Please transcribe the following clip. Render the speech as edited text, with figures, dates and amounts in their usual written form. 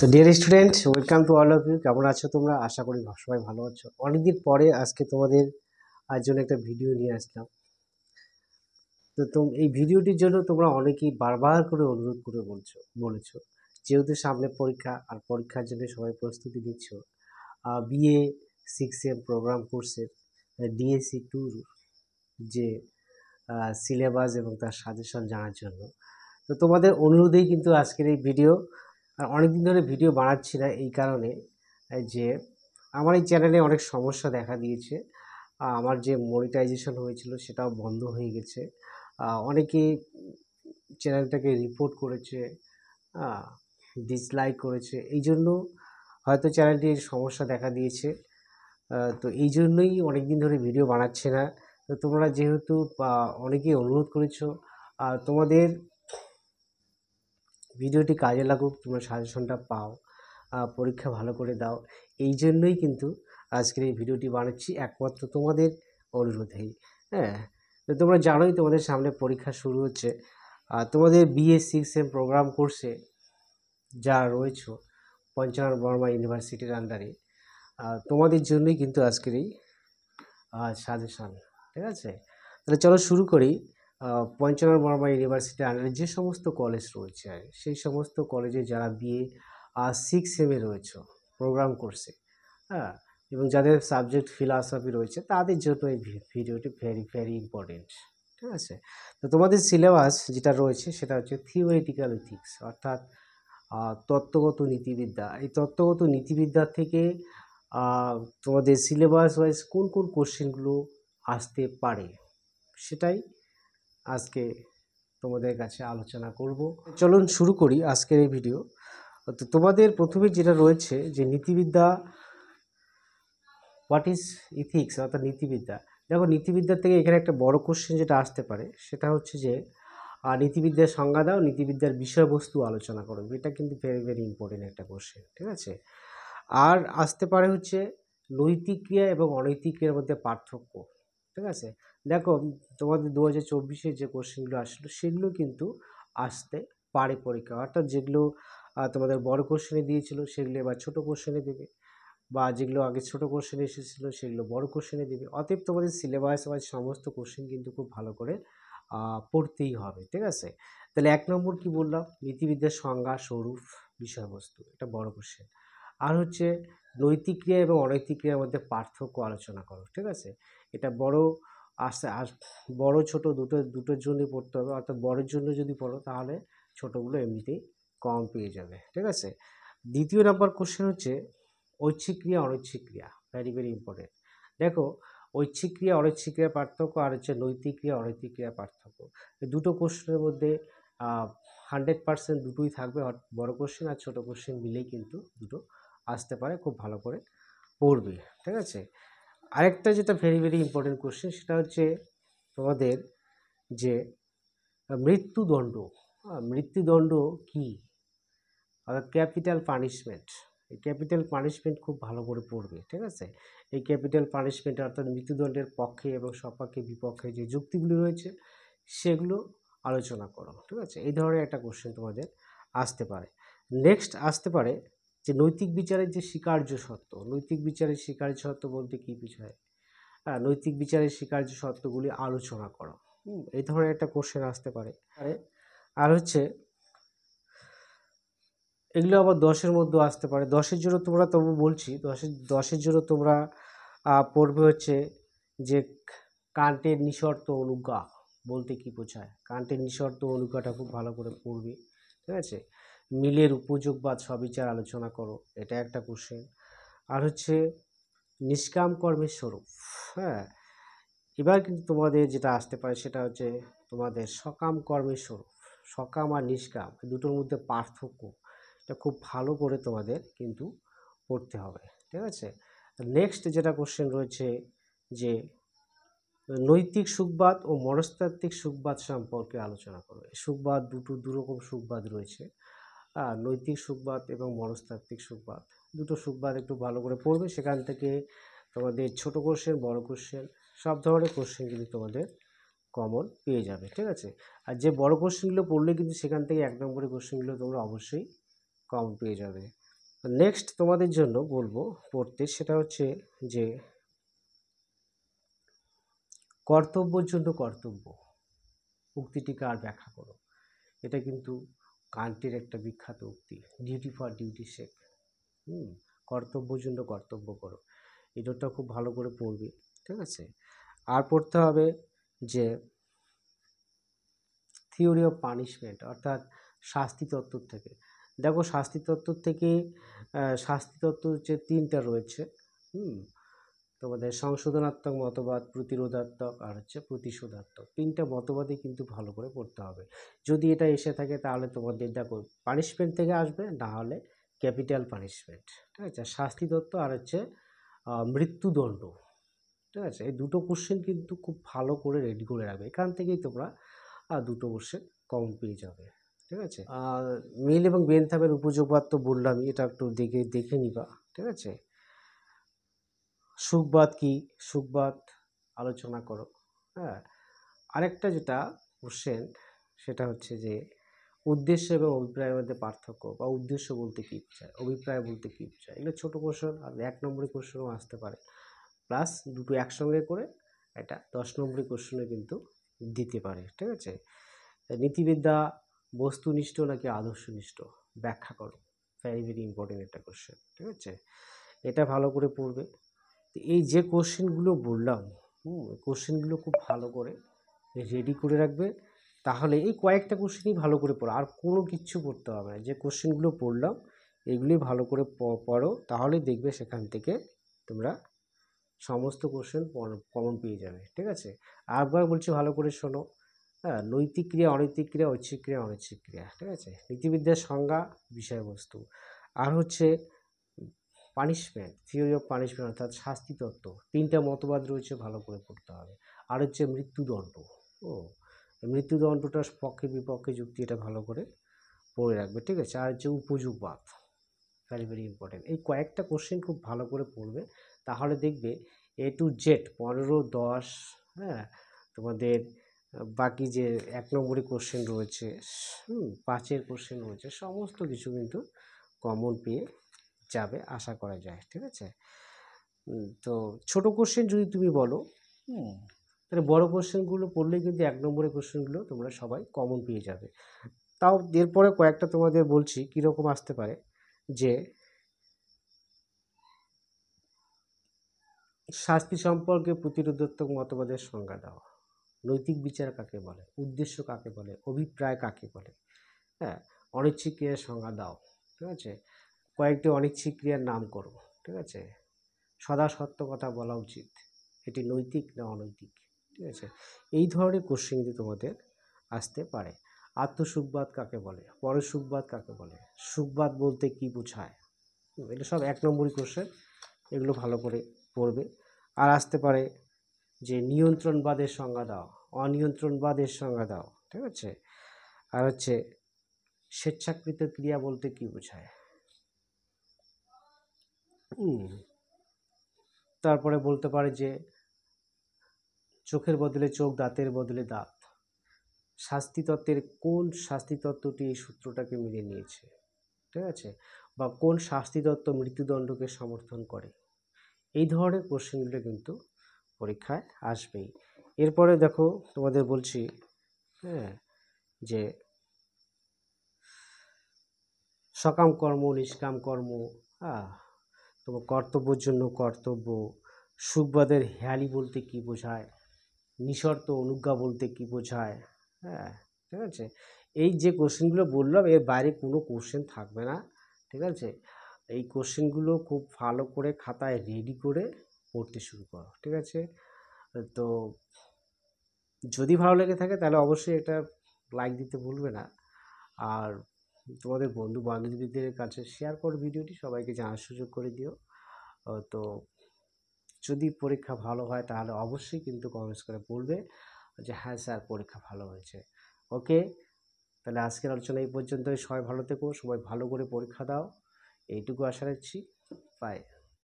তো dear student, welcome to all of you. কেমন আছো তোমরা? আশা করি সবাই ভালো আছো। অনেকদিন পরে আজকে তোমাদের জন্য একটা ভিডিও নিয়ে আসলাম। তো এই ভিডিওটির জন্য তোমরা অনেকেই বারবার করে অনুরোধ করে বলেছো যেহেতু সামনে পরীক্ষা, আর পরীক্ষার জন্য সবাই প্রস্তুতি নিচ্ছ, বিএ 6M প্রোগ্রাম কোর্সের ডিএসসি 2 যে সিলেবাস এবং তার সাজেশন জানার জন্য। তো তোমাদের অনুরোধেই কিন্তু আজকের এই ভিডিও। আর অনেকদিন ধরে ভিডিও বানাচ্ছি না এই কারণে যে আমার এই চ্যানেলে অনেক সমস্যা দেখা দিয়েছে। আমার যে মনিটাইজেশন হয়েছিল সেটাও বন্ধ হয়ে গেছে। অনেকে চ্যানেলটাকে রিপোর্ট করেছে, ডিসলাইক করেছে, এই জন্য হয়তো চ্যানেলটির সমস্যা দেখা দিয়েছে। তো এই জন্যই অনেকদিন ধরে ভিডিও বানাচ্ছে না। তো তোমরা যেহেতু অনেকেই অনুরোধ করেছো, তোমাদের ভিডিওটি কাজে লাগুক, তোমরা সাজেশনটা পাও, পরীক্ষা ভালো করে দাও, এই জন্যই কিন্তু আজকের এই ভিডিওটি বানাচ্ছি, একমাত্র তোমাদের অনুরোধেই। হ্যাঁ, তো তোমরা জানোই তোমাদের সামনে পরীক্ষা শুরু হচ্ছে। তোমাদের বিএ 6M প্রোগ্রাম কোর্সে যা রয়েছে পঞ্চানন বর্মা ইউনিভার্সিটির আন্ডারে, তোমাদের জন্যই কিন্তু আজকের এই সাজেশন। ঠিক আছে, তাহলে চলো শুরু করি। পঞ্চানন বর্মা ইউনিভার্সিটির আন্ডারে যে সমস্ত কলেজ রয়েছে, সেই সমস্ত কলেজে যারা বিএ 6M রয়েছে প্রোগ্রাম কোর্সে, হ্যাঁ, এবং যাদের সাবজেক্ট ফিলসফি রয়েছে, তাদের জন্য এই ভিডিওটি ভেরি ভেরি ইম্পর্টেন্ট। ঠিক আছে, তো তোমাদের সিলেবাস যেটা রয়েছে সেটা হচ্ছে থিওরিটিক্যাল ইথিক্স, অর্থাৎ তত্ত্বগত নীতিবিদ্যা। এই তত্ত্বগত নীতিবিদ্যা থেকে তোমাদের সিলেবাস ওয়াইজ কোন কোন কোশ্চেনগুলো আসতে পারে সেটাই আজকে তোমাদের কাছে আলোচনা করব। চলুন শুরু করি আজকের এই ভিডিও। তো তোমাদের প্রথমে যেটা রয়েছে যে নীতিবিদ্যা, হোয়াট ইজ ইথিক্স, অর্থাৎ নীতিবিদ্যা। দেখো, নীতিবিদ্যার থেকে এখানে একটা বড় কোশ্চেন যেটা আসতে পারে সেটা হচ্ছে যে নীতিবিদ্যার সংজ্ঞা দাও, নীতিবিদ্যার বিষয়বস্তু আলোচনা করো। এটা কিন্তু ভেরি ভেরি ইম্পর্টেন্ট একটা কোশ্চেন। ঠিক আছে, আর আসতে পারে হচ্ছে নৈতিক ক্রিয়া এবং অনৈতিক ক্রিয়ার মধ্যে পার্থক্য। ঠিক আছে, দেখো তোমাদের 2024-এ যে কোশ্চেনগুলো আসলো সেগুলো কিন্তু আসতে পারে পরীক্ষা, অর্থাৎ যেগুলো তোমাদের বড় কোশ্চেনে দিয়েছিল সেগুলো এবার ছোট কোশ্চেনে দেবে, বা যেগুলো আগে ছোট কোশ্চেনে এসেছিলো সেগুলো বড় কোশ্চেনে দেবে। অতএব তোমাদের সিলেবাস ওয়াইজ সমস্ত কোশ্চেন কিন্তু খুব ভালো করে পড়তেই হবে। ঠিক আছে, তাহলে 1 নম্বর কি বললাম, নীতিবিদ্যার সংজ্ঞা, স্বরূপ, বিষয়বস্তু, এটা বড় কোশ্চেন। আর হচ্ছে নৈতিক ক্রিয়া এবং অনৈতিক ক্রিয়ার মধ্যে পার্থক্য আলোচনা করো। ঠিক আছে, এটা বড় বড় ছোট দুটোর জন্যই পড়তে হবে, অর্থাৎ বড়োর জন্য যদি পড়ো তাহলে ছোটোগুলো এমনিতেই কম পেয়ে যাবে। ঠিক আছে, দ্বিতীয় নাম্বার কোশ্চেন হচ্ছে ঐচ্ছিক ক্রিয়া, অনৈচ্ছিক ক্রিয়া, ভেরি ভেরি ইম্পর্টেন্ট। দেখো, ঐচ্ছিক ক্রিয়া অনৈচ্ছিক ক্রিয়ার পার্থক্য আর হচ্ছে নৈতিক ক্রিয়া অনৈতিক ক্রিয়ার পার্থক্য, এই দুটো কোশ্চেনের মধ্যে 100% দুটোই থাকবে, বড় কোশ্চেন আর ছোট কোশ্চেন মিলেই কিন্তু দুটো আসতে পারে, খুব ভালো করে পড়বে। ঠিক আছে, আরেকটা যেটা ভেরি ভেরি ইম্পর্টেন্ট কোশ্চেন সেটা হচ্ছে তোমাদের যে মৃত্যুদণ্ড। মৃত্যুদণ্ড কি, অর্থাৎ ক্যাপিটাল পানিশমেন্ট। এই ক্যাপিটাল পানিশমেন্ট খুব ভালো করে পড়বে। ঠিক আছে, এই ক্যাপিটাল পানিশমেন্ট অর্থাৎ মৃত্যুদণ্ডের পক্ষে এবং সপক্ষে বিপক্ষে যে যুক্তিগুলি রয়েছে সেগুলো আলোচনা করো। ঠিক আছে, এই ধরনের একটা কোশ্চেন তোমাদের আসতে পারে। নেক্সট আসতে পারে যে নৈতিক বিচারের যে স্বীকার্য সত্য। নৈতিক বিচারের স্বীকার্য সত্য বলতে কী বোঝায়? নৈতিক বিচারের স্বীকার্য সত্যগুলি আলোচনা করো। এই ধরনের একটা কোশ্চেন আসতে পারে। আর হচ্ছে এগুলো আবার 10-এর মধ্যেও আসতে পারে। 10-এর জন্য তোমরা, তবু বলছি, 10-এর জন্য তোমরা পড়বে হচ্ছে যে কান্টের নিঃশর্ত অনুজ্ঞা বলতে কী বোঝায়। কান্টের নিঃশর্ত অনুজ্ঞাটা খুব ভালো করে পড়বে। ঠিক আছে, মিলের উপযোগবাদ সবিচার আলোচনা করো, এটা একটা কোশ্চেন। আর হচ্ছে নিষ্কাম কর্মের স্বরূপ। হ্যাঁ, এবার কিন্তু তোমাদের যেটা আসতে পারে সেটা হচ্ছে তোমাদের সকাম কর্মের স্বরূপ। সকাম আর নিষ্কাম দুটোর মধ্যে পার্থক্য, এটা খুব ভালো করে তোমাদের কিন্তু পড়তে হবে। ঠিক আছে, নেক্সট যেটা কোশ্চেন রয়েছে যে নৈতিক সুখবাদ ও মনস্তাত্ত্বিক সুখবাদ সম্পর্কে আলোচনা করো। সুখবাদ দুরকম সুখবাদ রয়েছে, নৈতিক সুখবাদ এবং মনস্তাত্ত্বিক সুখবাদ। দুটো সুখবাদ একটু ভালো করে পড়বে, সেখান থেকে তোমাদের ছোট কোশ্চেন, বড় কোশ্চেন, সব ধরনের কোশ্চেন কিন্তু তোমাদের কমন পেয়ে যাবে। ঠিক আছে, আর যে বড় কোশ্চেনগুলো পড়লে কিন্তু সেখান থেকে 1 নম্বরের কোশ্চেনগুলো তোমরা অবশ্যই কমন পেয়ে যাবে। নেক্সট তোমাদের জন্য বলবো পড়তে, সেটা হচ্ছে যে কর্তব্যের জন্য কর্তব্য উক্তিটি কার ব্যাখ্যা করো। এটা কিন্তু কান্টের একটা বিখ্যাত উক্তি, ডিউটি ফর ডিউটি শেক। কর্তব্যের জন্য কর্তব্য করো, এটা খুব ভালো করে পড়বে, ঠিক আছে। আর পড়তে হবে যে থিওরি অফ পানিশমেন্ট, অর্থাৎ শাস্তি তত্ত্ব থেকে। দেখো শাস্তি তত্ত্ব থেকে শাস্তি তত্ত্ব হচ্ছে তিনটা রয়েছে। তোমাদের সংশোধনাত্মক মতবাদ, প্রতিরোধাত্মক আর হচ্ছে প্রতিশোধাত্মক, তিনটা মতবাদই কিন্তু ভালো করে পড়তে হবে। যদি এটা এসে থাকে তাহলে তোমাদের দেখো পানিশমেন্ট থেকে আসবে, না হলে ক্যাপিটাল পানিশমেন্ট, ঠিক আছে। শাস্তি তত্ত্ব আর হচ্ছে মৃত্যুদণ্ড, ঠিক আছে। এই দুটো কোশ্চেন কিন্তু খুব ভালো করে রেডি করে রাখবে, এখান থেকেই তোমরা দুটো কোশ্চেন কমন পেয়ে যাবে, ঠিক আছে। মিল এবং বেনথামের উপযোগবাদ তো বললামই, এটা একটু দেখে নিবা, ঠিক আছে। সুখবাদ কি, সুখবাদ আলোচনা করো। হ্যাঁ, আরেকটা যেটা কোশ্চেন সেটা হচ্ছে যে উদ্দেশ্য এবং অভিপ্রায়ের মধ্যে পার্থক্য, বা উদ্দেশ্য বলতে কী বোঝায়, অভিপ্রায় বলতে কী বোঝায়। এগুলো ছোটো কোশ্চেন, আর 1 নম্বরের কোশ্চেনও আসতে পারে, প্লাস দুটো একসঙ্গে করে এটা 10 নম্বরের কোশ্চেনে কিন্তু দিতে পারে, ঠিক আছে। নীতিবিদ্যা বস্তুনিষ্ঠ নাকি আদর্শনিষ্ঠ ব্যাখ্যা করো, ভেরি ভেরি ইম্পর্টেন্ট একটা কোশ্চেন, ঠিক আছে। এটা ভালো করে পড়বে। এই যে কোশ্চেনগুলো বললাম, কোশ্চেনগুলো খুব ভালো করে রেডি করে রাখবে, তাহলে এই কয়েকটা কোশ্চেনই ভালো করে পড়ো, আর কোনো কিচ্ছু পড়তে হবে না। যে কোশ্চেনগুলো পড়লাম এগুলি ভালো করে পড়ো, তাহলে দেখবে সেখান থেকে তোমরা সমস্ত কোশ্চেন কমন পেয়ে যাবে, ঠিক আছে। আরেকবার বলছি, ভালো করে শোনো। হ্যাঁ, নৈতিক ক্রিয়া, অনৈতিক ক্রিয়া, ঐচ্ছিক ক্রিয়া, অনৈচ্ছিক ক্রিয়া, ঠিক আছে। নীতিবিদ্যার সংজ্ঞা, বিষয়বস্তু, আর হচ্ছে পানিশমেন্ট, থিওরি অফ পানিশমেন্ট অর্থাৎ শাস্তি তত্ত্ব, তিনটা মতবাদ রয়েছে, ভালো করে পড়তে হবে। আর হচ্ছে মৃত্যুদণ্ড, মৃত্যুদণ্ডটার পক্ষে বিপক্ষে যুক্তি, এটা ভালো করে পড়ে রাখবে, ঠিক আছে। আর হচ্ছে উপযোগবাদ, ভেরি ভেরি ইম্পর্টেন্ট। এই কয়েকটা কোশ্চেন খুব ভালো করে পড়বে, তাহলে দেখবে A to Z 15, 10, হ্যাঁ, তোমাদের বাকি যে 1 নম্বরের কোশ্চেন রয়েছে, 5-এর কোশ্চেন রয়েছে, সমস্ত কিছু কিন্তু কমন পেয়ে যাবে আশা করা যায়, ঠিক আছে। তো ছোট কোশ্চেন যদি তুমি বলো, তাহলে বড় কোশ্চেনগুলো পড়লে কিন্তু 1 নম্বরের কোশ্চেনগুলো তোমরা সবাই কমন পেয়ে যাবে। তাও এরপরে কয়েকটা তোমাদের বলছি কীরকম আসতে পারে, যে শাস্তি সম্পর্কে প্রতিরোধাত্মক মতবাদের সংজ্ঞা দাও, নৈতিক বিচার কাকে বলে, উদ্দেশ্য কাকে বলে, অভিপ্রায় কাকে বলে। হ্যাঁ, অনিচ্ছিক ক্রিয়ার সংজ্ঞা দাও, ঠিক আছে। কয়েকটি অনিচ্ছিক ক্রিয়ার নাম করো, ঠিক আছে। সদা সত্য কথা বলা উচিত, এটি নৈতিক না অনৈতিক, ঠিক আছে। এই ধরনের কোশ্চেন কিন্তু তোমাদের আসতে পারে। আত্মসুখবাদ কাকে বলে, পরসুখবাদ কাকে বলে, সুখবাদ বলতে কি বোঝায়, এটা সব 1 নম্বরই কোশ্চেন, এগুলো ভালো করে পড়বে। আর আসতে পারে যে নিয়ন্ত্রণবাদের সংজ্ঞা দাও, অনিয়ন্ত্রণবাদের সংজ্ঞা দাও, ঠিক আছে। আর হচ্ছে স্বেচ্ছাকৃত ক্রিয়া বলতে কি বোঝায়। তারপরে বলতে পারে যে চোখের বদলে চোখ, দাঁতের বদলে দাঁত, শাস্তিতত্ত্বের কোন শাস্তিতত্ত্বটি এই সূত্রটাকে মেনে নিয়েছে, ঠিক আছে। বা কোন শাস্তিতত্ত্ব মৃত্যুদণ্ডকে সমর্থন করে। এই ধরনের কোশ্চেনগুলো কিন্তু পরীক্ষায় আসবেই। এরপরে দেখো তোমাদের বলছি, হ্যাঁ, যে সকাম কর্ম, নিষ্কাম কর্ম, তোমার কর্তব্যের জন্য কর্তব্য, সুখবাদের হেয়ালি বলতে কি বোঝায়, নিঃশর্ত অনুজ্ঞা বলতে কি বোঝায়। হ্যাঁ, ঠিক আছে। এই যে কোশ্চেনগুলো বললাম এর বাইরে কোনো কোশ্চেন থাকবে না, ঠিক আছে। এই কোশ্চেনগুলো খুব ভালো করে খাতায় রেডি করে পড়তে শুরু করো, ঠিক আছে। তো যদি ভালো লেগে থাকে তাহলে অবশ্যই এটা লাইক দিতে ভুলবে না, আর তোমাদের বন্ধু বান্ধবীদের কাছে শেয়ার করো ভিডিওটি, সবাইকে জানার সুযোগ করে দিও। তো যদি পরীক্ষা ভালো হয় তাহলে অবশ্যই কিন্তু কমেন্টস করে বলবে যে হ্যাঁ স্যার পরীক্ষা ভালো হয়েছে। ওকে, তাহলে আজকের আলোচনা এই পর্যন্তই। সবাই ভালো থেকো, সবাই ভালো করে পরীক্ষা দাও, এইটুকু আশা রাখছি। বাই।